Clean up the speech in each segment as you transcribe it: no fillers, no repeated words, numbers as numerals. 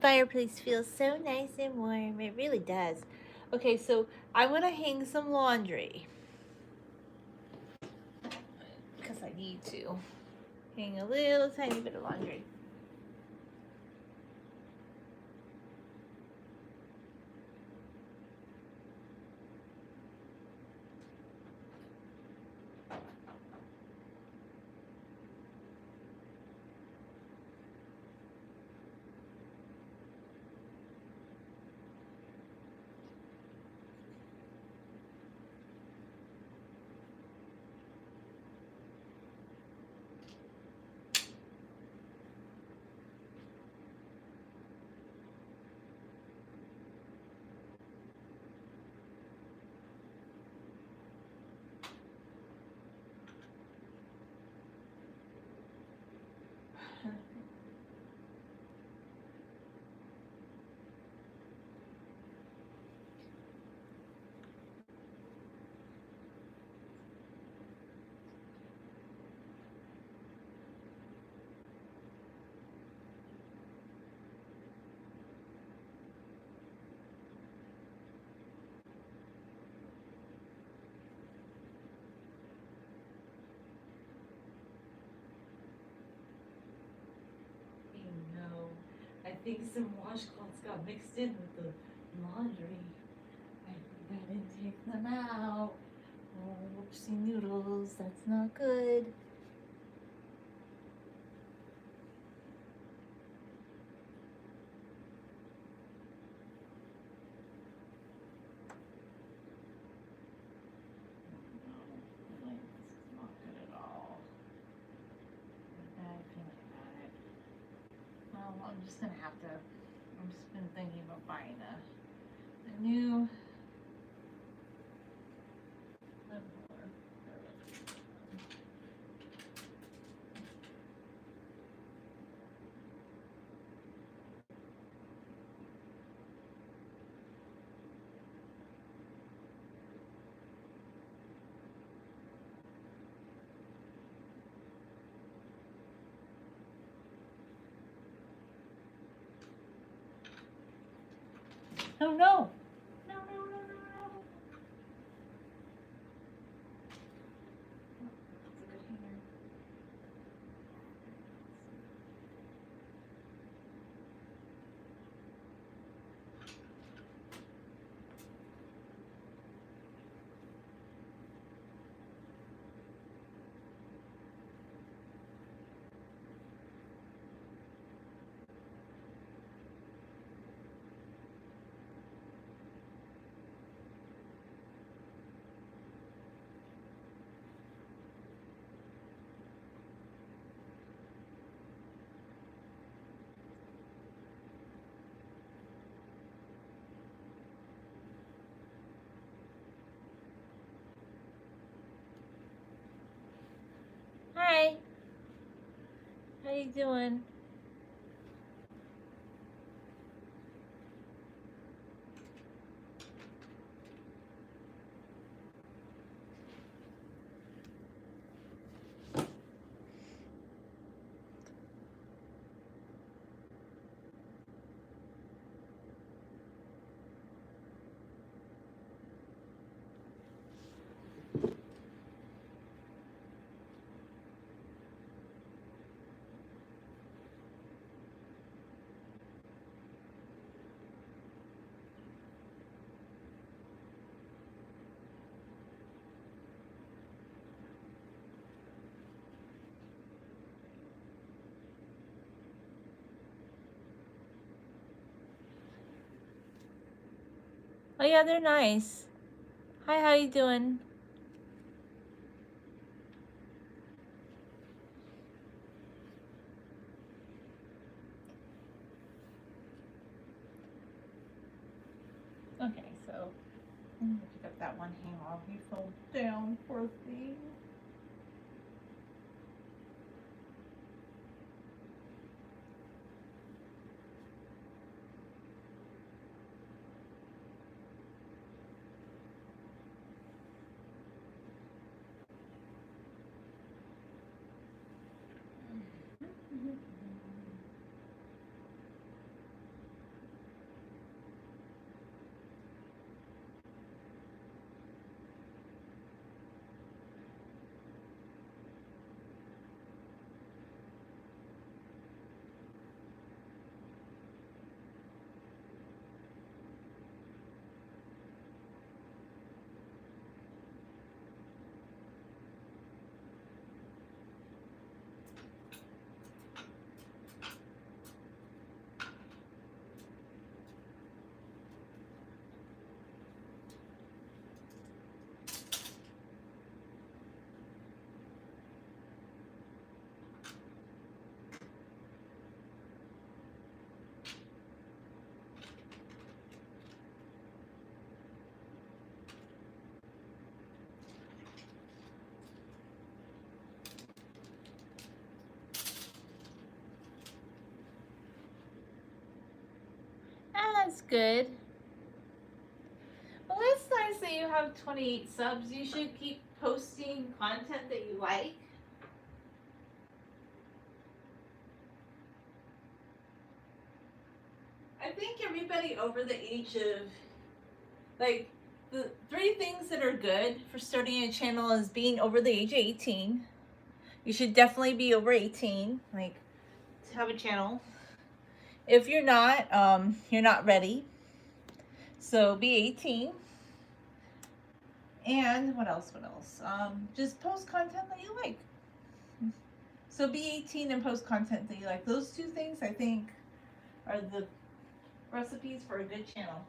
Fireplace feels so nice and warm. It really does. Okay, so I want to hang some laundry because I need to hang a little tiny bit of laundry. No, I think some washcloths got mixed in with the laundry. I didn't take them out. Oh, whoopsie noodles. That's not good. No, this is not good at all. Bad feeling about it. Well, I'm just gonna have to. I've just been thinking about buying a new. Oh no! No, no, no, no, no. That's a good hanger. Hi. How you doing? Oh yeah, they're nice. Hi, how you doing? Okay, so I'm gonna pick up that one hanger off. He fell down, poor thing. that's good. Well, it's nice that you have 28 subs. You should keep posting content that you like. I think everybody over the age of, like, the 3 things that are good for starting a channel is being over the age of 18. You should definitely be over 18, like, to have a channel. If you're not ready. So be 18. And what else? Just post content that you like. So be 18 and post content that you like. Those 2 things, I think, are the recipes for a good channel.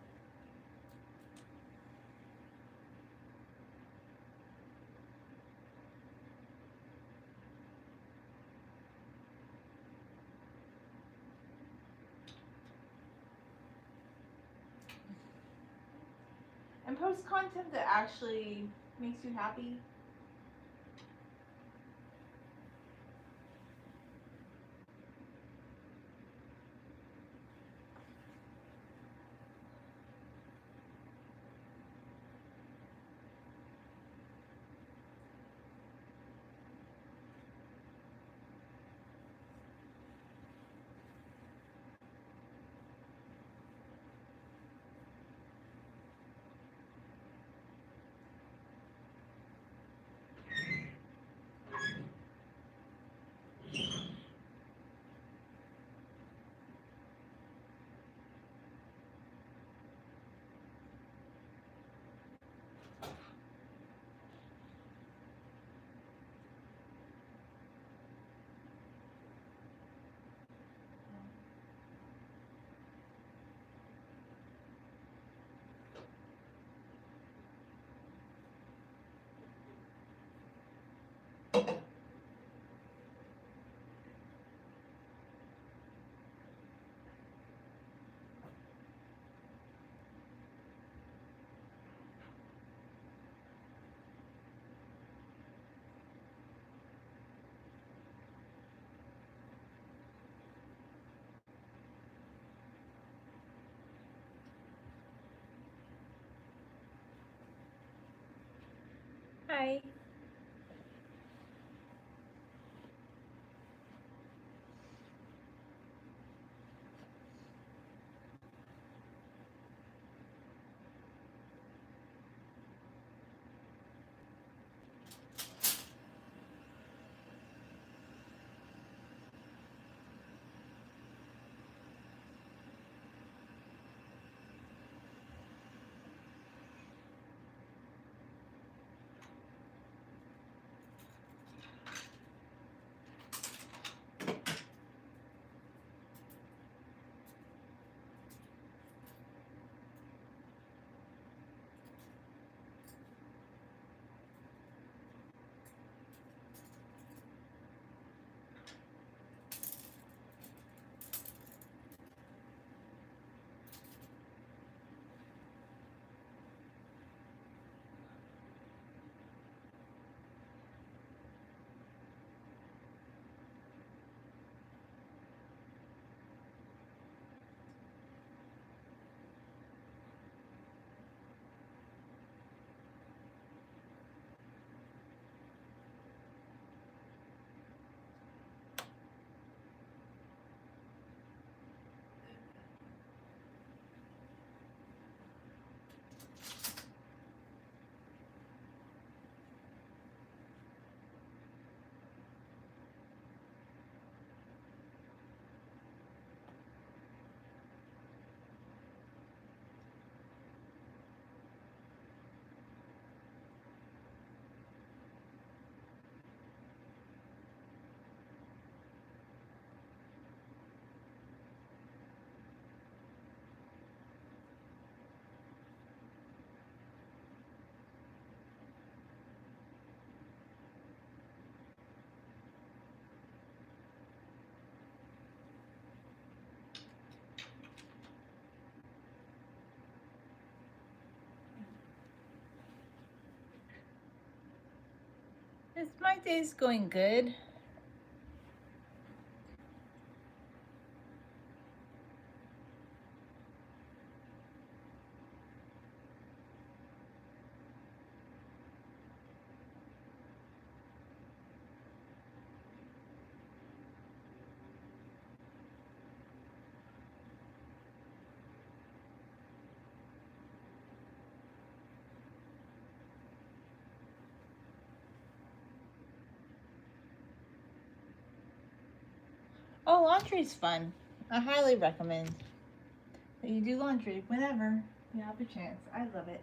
And post content that actually makes you happy. Hi. My day's going good. Oh, laundry's fun. I highly recommend that you do laundry whenever you have a chance. I love it.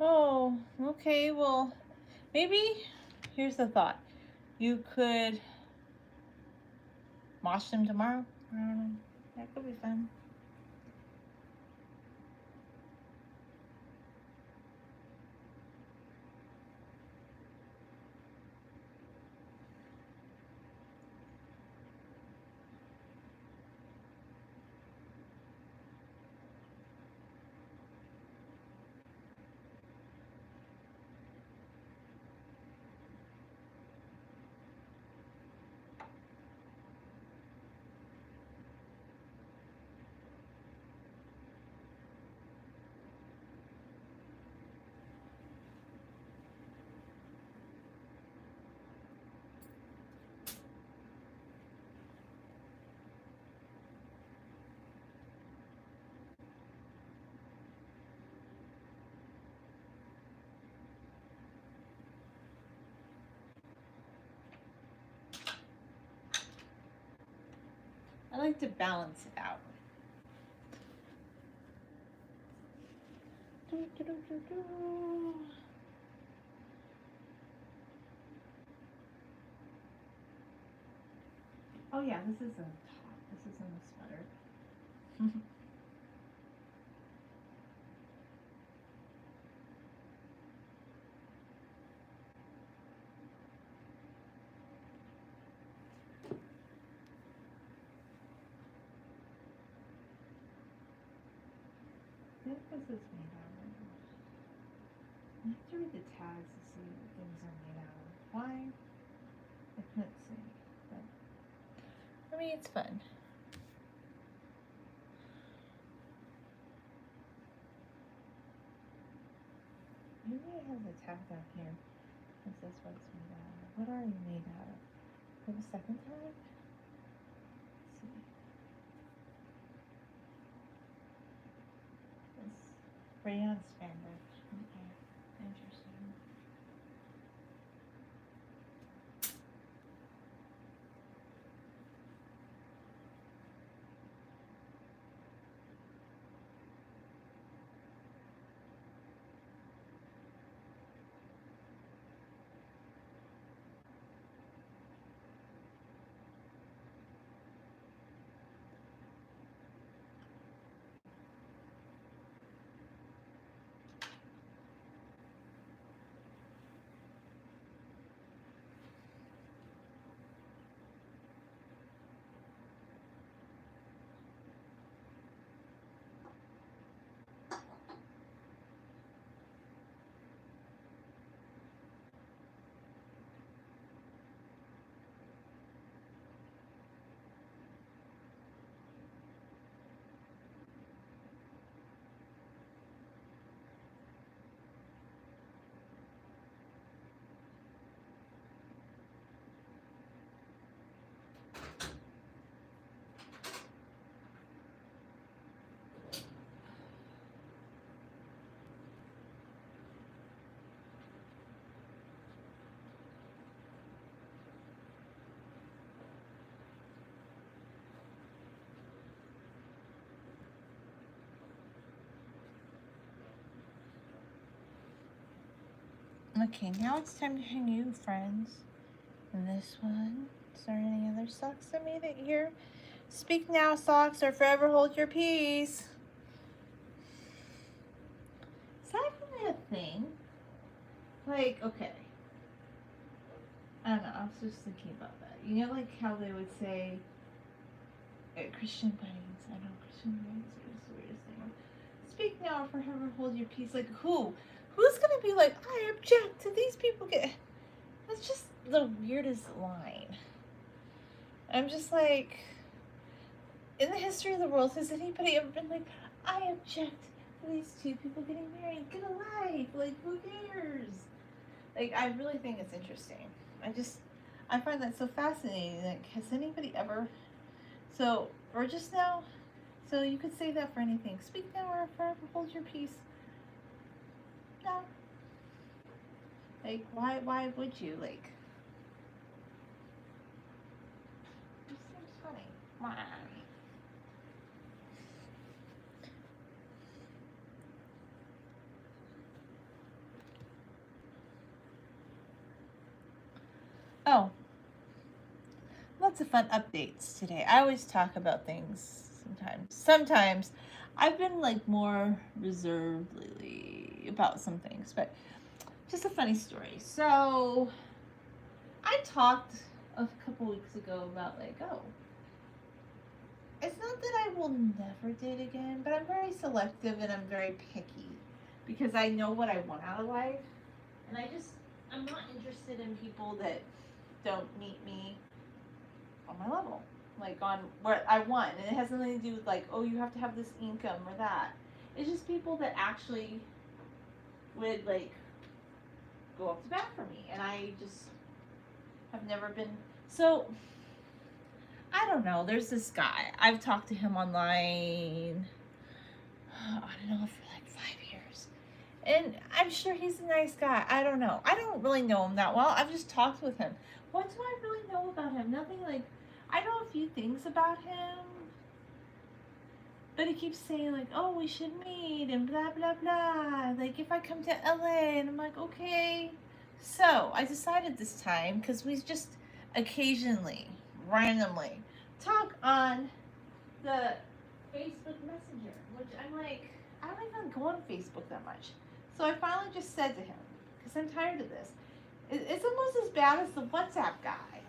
Oh, okay. Well, maybe here's the thought. You could wash them tomorrow. I don't know. That could be fun. I like to balance it out. Oh yeah, this is a top. This isn't a sweater. What was this made out of? I have to read the tags to see what things are made out of. Why? I couldn't see. But I mean, it's fun. Maybe I have the tag down here. This is what it's made out of. What are you made out of? Do you have a second tag? Let's see. This rayon spandex. Okay. Interesting. Okay, now it's time to hang you, friends. And this one. Is there any other socks that made it here? Speak now, socks, or forever hold your peace. Is that really a thing? Like, okay. I don't know, I was just thinking about that. You know, like how they would say at Christian weddings. I know Christian weddings are the weirdest thing. Speak now or forever hold your peace. Like, who? Who's gonna be like, I object to these people get... That's just the weirdest line. I'm just like, in the history of the world, has anybody ever been like, I object to these two people getting married? Get a life. Like, who cares? Like, I really think it's interesting. I find that so fascinating. Like, has anybody ever... So, or just now, so you could say that for anything. Speak now or forever hold your peace. No. Like, why would you? Like, it seems funny. Why? Oh, lots of fun updates today. I always talk about things sometimes. Sometimes I've been like more reserved lately about some things, but just a funny story. So I talked a couple weeks ago about like, oh, it's not that I will never date again, but I'm very selective and I'm very picky because I know what I want out of life. And I'm not interested in people that don't meet me on my level, like on what I want. And it has nothing to do with like, oh, you have to have this income or that. It's just people that actually would like go up to bat for me. And I just have never been. So, I don't know. There's this guy. I've talked to him online, I don't know, for like 5 years. And I'm sure he's a nice guy. I don't know. I don't really know him that well. I've just talked with him. What do I really know about him? Nothing. Like, I know a few things about him. But he keeps saying like, oh, we should meet and blah, blah, blah. Like, if I come to LA. And I'm like, okay. So, I decided this time, because we just occasionally, randomly, talk on the Facebook Messenger. Which I'm like, I don't even go on Facebook that much. So I finally just said to him, because I'm tired of this, it's almost as bad as the WhatsApp guy.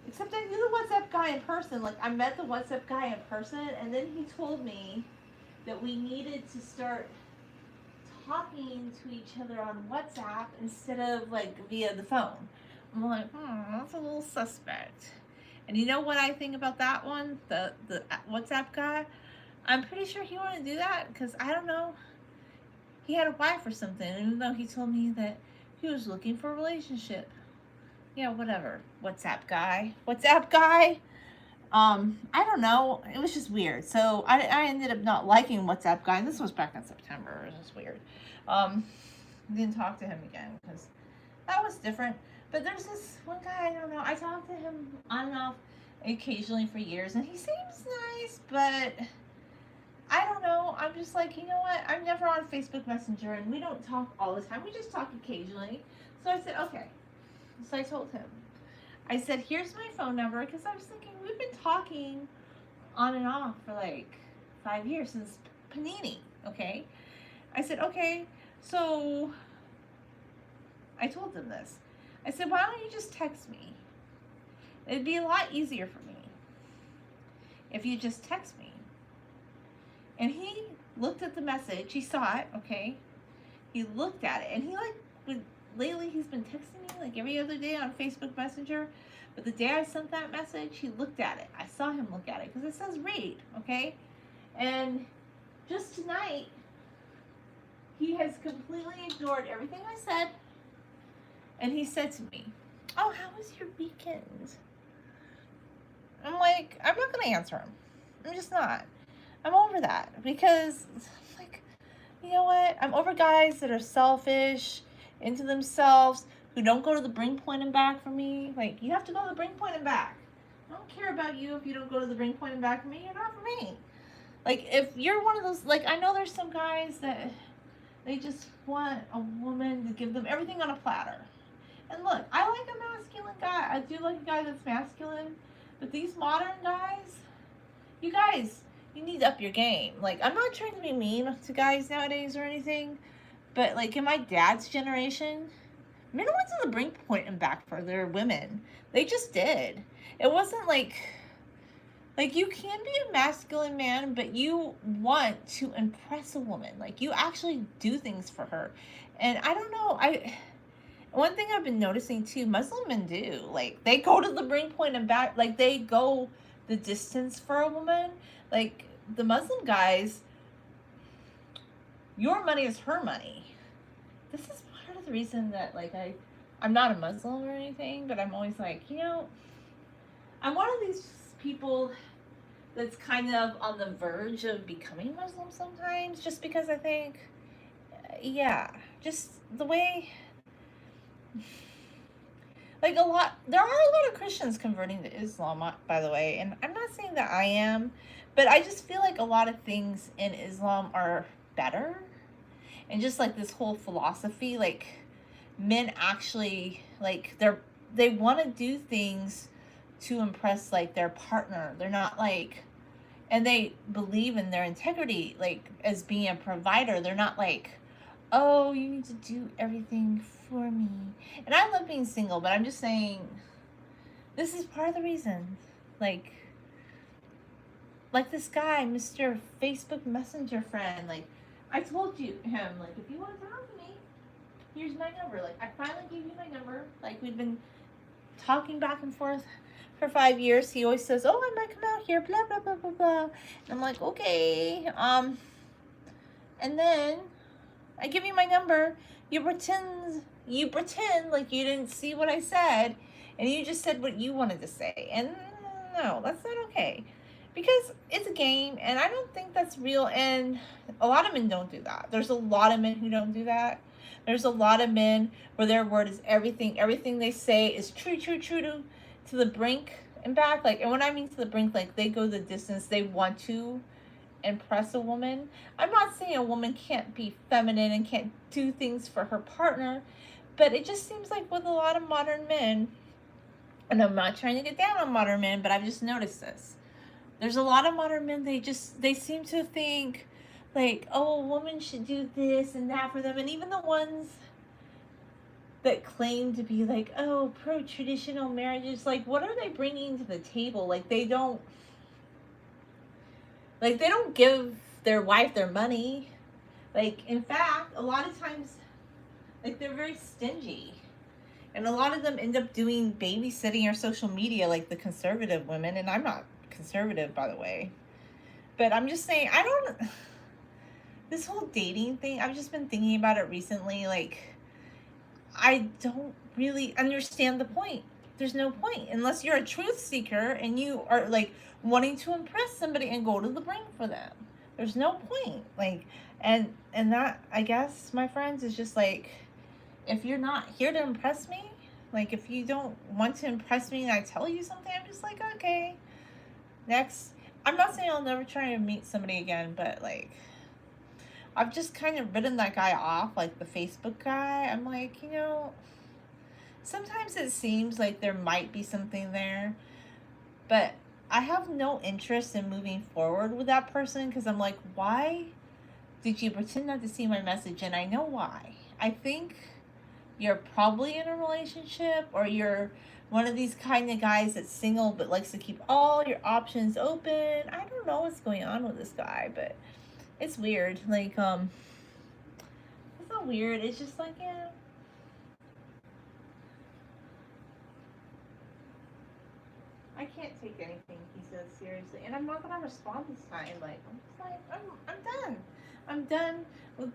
Except I knew the WhatsApp guy in person. Like, I met the WhatsApp guy in person, and then he told me that we needed to start talking to each other on WhatsApp instead of, like, via the phone. I'm like, that's a little suspect. And you know what I think about that one? The WhatsApp guy? I'm pretty sure he wanted to do that because, I don't know, he had a wife or something, even though he told me that he was looking for a relationship. Yeah, whatever. WhatsApp guy. I don't know. It was just weird. So I ended up not liking WhatsApp guy. And this was back in September. It was just weird. Didn't talk to him again because that was different. But there's this one guy, I don't know. I talked to him on and off occasionally for years. And he seems nice, but I don't know. I'm just like, you know what? I'm never on Facebook Messenger. And we don't talk all the time. We just talk occasionally. So I said, okay. So I told him, I said, here's my phone number, because I was thinking, we've been talking on and off for like 5 years since Panini, okay? I said, okay, so I told him this. I said, why don't you just text me? It'd be a lot easier for me if you just text me. And he looked at the message, he saw it, okay? He looked at it, and he like, lately he's been texting me like every other day on Facebook Messenger. But the day I sent that message, he looked at it. I saw him look at it because it says read, okay? And just tonight, he has completely ignored everything I said. And he said to me, oh, how was your weekend? I'm like, I'm not going to answer him. I'm just not. I'm over that because, like, you know what? I'm over guys that are selfish, into themselves, who don't go to the bring point and back for me. Like, you have to go to the bring point and back. I don't care about you if you don't go to the bring point and back for me. You're not for me. Like, if you're one of those, like, I know there's some guys that They just want a woman to give them everything on a platter. And look, I like a masculine guy. I do like a guy that's masculine. But these modern guys, you guys, you need to up your game. Like, I'm not trying to be mean to guys nowadays or anything, but like in my dad's generation, men went to the brink point and back for their women. They just did. It wasn't like you can be a masculine man, but you want to impress a woman. Like you actually do things for her. And I don't know, one thing I've been noticing too, Muslim men do. Like they go to the brink point and back, like they go the distance for a woman. Like the Muslim guys, your money is her money. This is part of the reason that like I'm not a Muslim or anything, but I'm always like, I'm one of these people that's kind of on the verge of becoming Muslim sometimes, just because I think, yeah, just the way, like there are a lot of Christians converting to Islam, by the way, and I'm not saying that I am, but I just feel like a lot of things in Islam are better, and just like this whole philosophy, like men actually like they want to do things to impress like their partner. They're not like, and they believe in their integrity, like as being a provider. They're not like, oh, you need to do everything for me. And I love being single, but I'm just saying this is part of the reason. Like this guy, Mr. Facebook Messenger friend, like I told him, like, if you want to talk to me, here's my number. Like I finally gave you my number. Like we've been talking back and forth for 5 years. He always says, oh, I might come out here, blah blah blah blah blah. And I'm like, okay. And then I give you my number. You pretend like you didn't see what I said, and you just said what you wanted to say. And no, that's not okay, because it's a game, and I don't think that's real. And a lot of men don't do that. There's a lot of men who don't do that. There's a lot of men where their word is everything. Everything they say is true to the brink and back. Like, and when I mean to the brink, like they go the distance. They want to impress a woman. I'm not saying a woman can't be feminine and can't do things for her partner, but it just seems like with a lot of modern men, and I'm not trying to get down on modern men, but I've just noticed this. There's a lot of modern men, they seem to think like, oh, a woman should do this and that for them. And even the ones that claim to be like, oh, pro-traditional marriages, like what are they bringing to the table? Like they don't give their wife their money. Like, in fact, a lot of times, like they're very stingy. And a lot of them end up doing babysitting or social media, like the conservative women. And I'm not conservative, by the way. But I'm just saying, this whole dating thing, I've just been thinking about it recently. Like, I don't really understand the point. There's no point unless you're a truth seeker and you are like wanting to impress somebody and go to the brink for them. There's no point. Like, and that, I guess, my friends, is just like, if you're not here to impress me, like if you don't want to impress me and I tell you something, I'm just like, okay, next. I'm not saying I'll never try to meet somebody again, but like, I've just kind of written that guy off, like the Facebook guy. I'm like, sometimes it seems like there might be something there, but I have no interest in moving forward with that person, because I'm like, why did you pretend not to see my message? And I know why. I think you're probably in a relationship, or you're one of these kind of guys that's single but likes to keep all your options open. I don't know what's going on with this guy, but it's weird. Like, it's not weird. It's just like, yeah. I can't take anything he says seriously, and I'm not gonna respond this time. Like, I'm just like, I'm done. I'm done with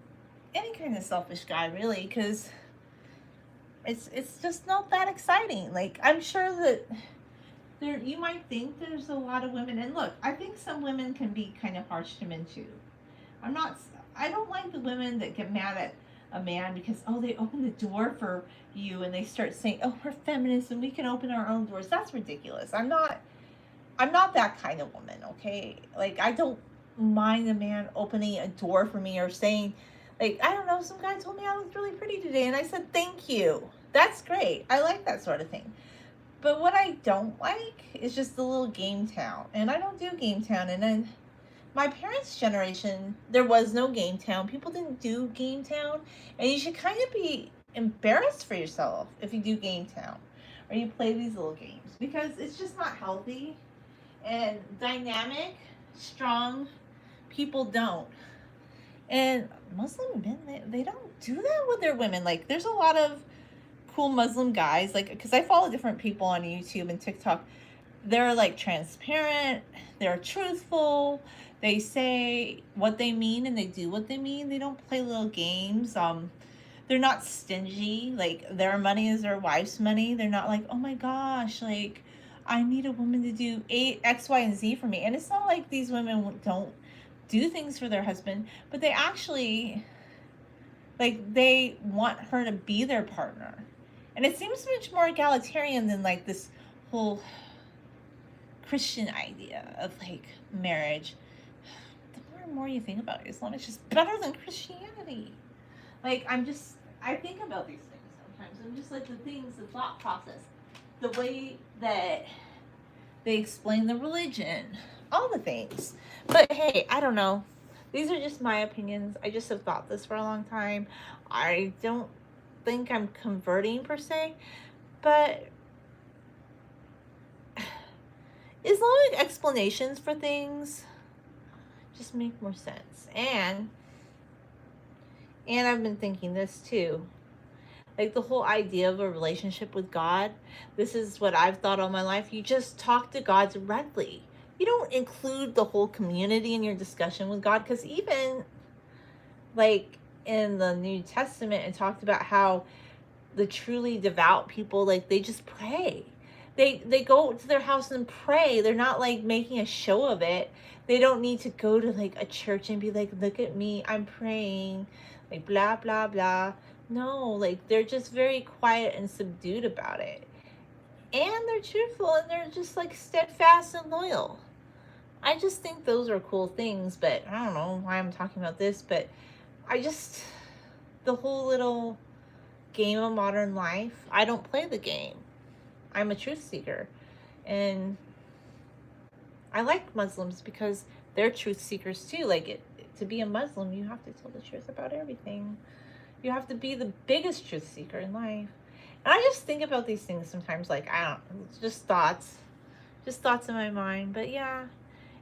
any kind of selfish guy, really, because it's just not that exciting. Like, I'm sure that you might think there's a lot of women, and look, I think some women can be kind of harsh to men too. I don't like the women that get mad at a man because, oh, they open the door for you and they start saying, oh, we're feminists and we can open our own doors. That's ridiculous. I'm not that kind of woman, okay? Like, I don't mind a man opening a door for me or saying, Like, I don't know, some guy told me I looked really pretty today, and I said, thank you. That's great. I like that sort of thing. But what I don't like is just the little game town. And I don't do game town. And then my parents' generation, there was no game town. People didn't do game town. And you should kind of be embarrassed for yourself if you do game town or you play these little games, because it's just not healthy. And dynamic, strong people don't. And Muslim men, they don't do that with their women. Like, there's a lot of cool Muslim guys, like, because I follow different people on YouTube and TikTok. They're like transparent, they're truthful, they say what they mean and they do what they mean. They don't play little games. They're not stingy. Like, their money is their wife's money. They're not like, oh my gosh, like, I need a woman to do X, Y, and Z for me. And it's not like these women don't do things for their husband, but they actually, like, they want her to be their partner. And it seems much more egalitarian than like this whole Christian idea of like marriage. The more and more you think about Islam, it's just better than Christianity. Like, I think about these things sometimes. I'm just like, the things, the thought process, the way that they explain the religion, all the things. But hey, I don't know. These are just my opinions. I just have thought this for a long time. I don't think I'm converting per se, but Islamic explanations for things just make more sense. And I've been thinking this too. Like, the whole idea of a relationship with God, this is what I've thought all my life. You just talk to God directly. You don't include the whole community in your discussion with God, because even like in the New Testament, it talked about how the truly devout people, like, they just pray. They go to their house and pray. They're not like making a show of it. They don't need to go to like a church and be like, look at me, I'm praying, like, blah blah blah. No, like, they're just very quiet and subdued about it. And they're truthful, and they're just like steadfast and loyal. I just think those are cool things. But I don't know why I'm talking about this, but the whole little game of modern life, I don't play the game. I'm a truth seeker. And I like Muslims because they're truth seekers too. Like, to be a Muslim, you have to tell the truth about everything. You have to be the biggest truth seeker in life. And I just think about these things sometimes, like, it's just thoughts in my mind. But yeah,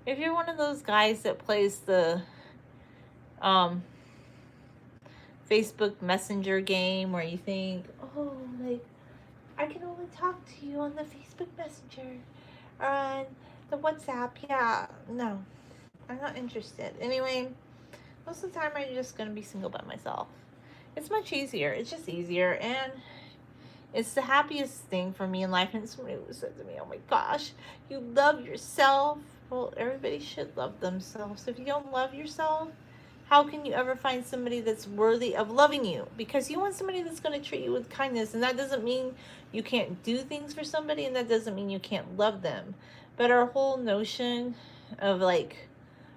if you're one of those guys that plays the Facebook Messenger game where you think, oh, like, I can only talk to you on the Facebook Messenger or on the WhatsApp, yeah, no, I'm not interested. Anyway, most of the time I'm just going to be single by myself. It's much easier. It's just easier, and it's the happiest thing for me in life. And somebody said to me, oh my gosh, you love yourself. Well, everybody should love themselves. If you don't love yourself, how can you ever find somebody that's worthy of loving you? Because you want somebody that's going to treat you with kindness. And that doesn't mean you can't do things for somebody, and that doesn't mean you can't love them. But our whole notion of like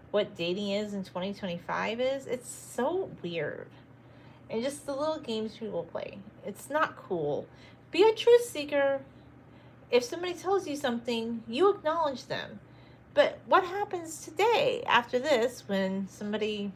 what dating is in 2025 it's so weird. And just the little games people play, it's not cool. Be a truth seeker. If somebody tells you something, you acknowledge them. But what happens today after this when somebody,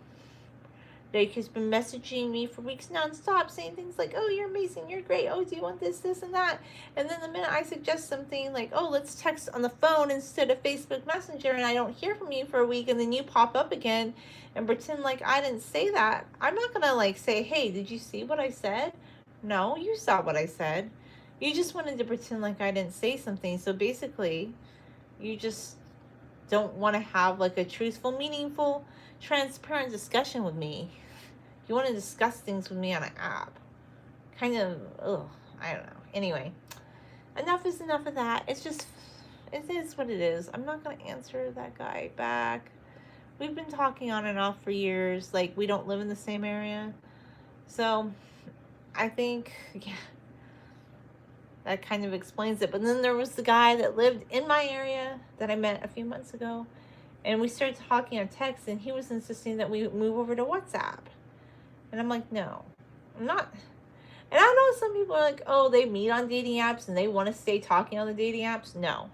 like, has been messaging me for weeks nonstop saying things like, oh, you're amazing, you're great, oh, do you want this, this, and that? And then the minute I suggest something like, oh, let's text on the phone instead of Facebook Messenger, and I don't hear from you for a week, and then you pop up again and pretend like I didn't say that, I'm not gonna like say, hey, did you see what I said? No, you saw what I said. You just wanted to pretend like I didn't say something. So basically, you just don't want to have like a truthful, meaningful, transparent discussion with me. You want to discuss things with me on an app. Kind of, I don't know. Anyway, enough is enough of that. It is what it is. I'm not going to answer that guy back. We've been talking on and off for years. Like, we don't live in the same area. So, I think, yeah, that kind of explains it. But then there was the guy that lived in my area that I met a few months ago. And we started talking on text, and he was insisting that we move over to WhatsApp. And I'm like, no, I'm not. And I know some people are like, oh, they meet on dating apps and they want to stay talking on the dating apps. No.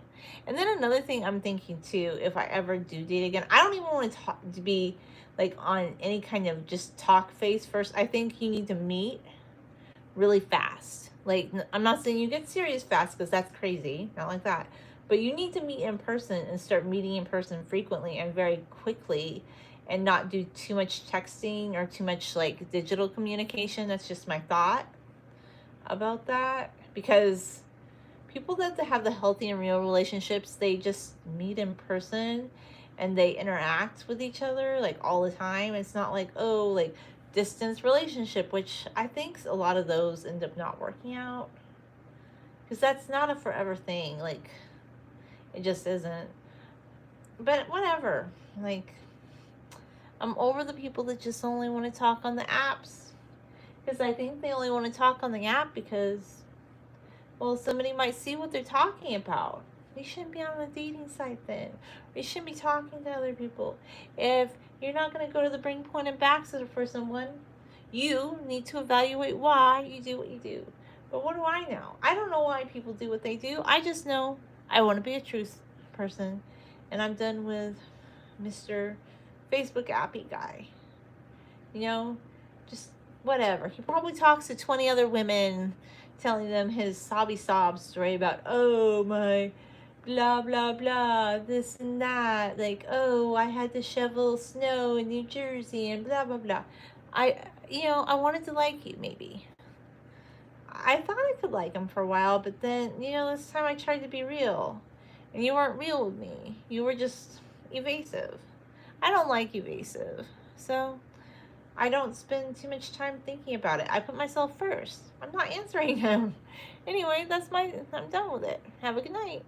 And then another thing I'm thinking too, if I ever do date again, I don't even want to talk to be like on any kind of just talk phase first. I think you need to meet really fast. Like, I'm not saying you get serious fast because that's crazy, not like that. But you need to meet in person and start meeting in person frequently and very quickly, and not do too much texting or too much like digital communication. That's just my thought about that, because people that have the healthy and real relationships, they just meet in person and they interact with each other like all the time. It's not like, oh, like distance relationship, which I think a lot of those end up not working out, because that's not a forever thing. Like, it just isn't. But whatever. Like, I'm over the people that just only want to talk on the apps, because I think they only want to talk on the app because, well, somebody might see what they're talking about. We shouldn't be on a dating site then. We shouldn't be talking to other people. If you're not going to go to the bring point and backseat for someone, you need to evaluate why you do what you do. But what do I know? I don't know why people do what they do. I just know I want to be a truth person. And I'm done with Mr. Facebook appy guy. You know, just whatever. He probably talks to 20 other women, telling them his sobby sob story about, oh, my blah, blah, blah, this and that. Like, oh, I had to shovel snow in New Jersey and blah, blah, blah. I wanted to like you, maybe. I thought I could like him for a while, but then, this time I tried to be real. And you weren't real with me. You were just evasive. I don't like evasive. So I don't spend too much time thinking about it. I put myself first. I'm not answering him. Anyway, I'm done with it. Have a good night.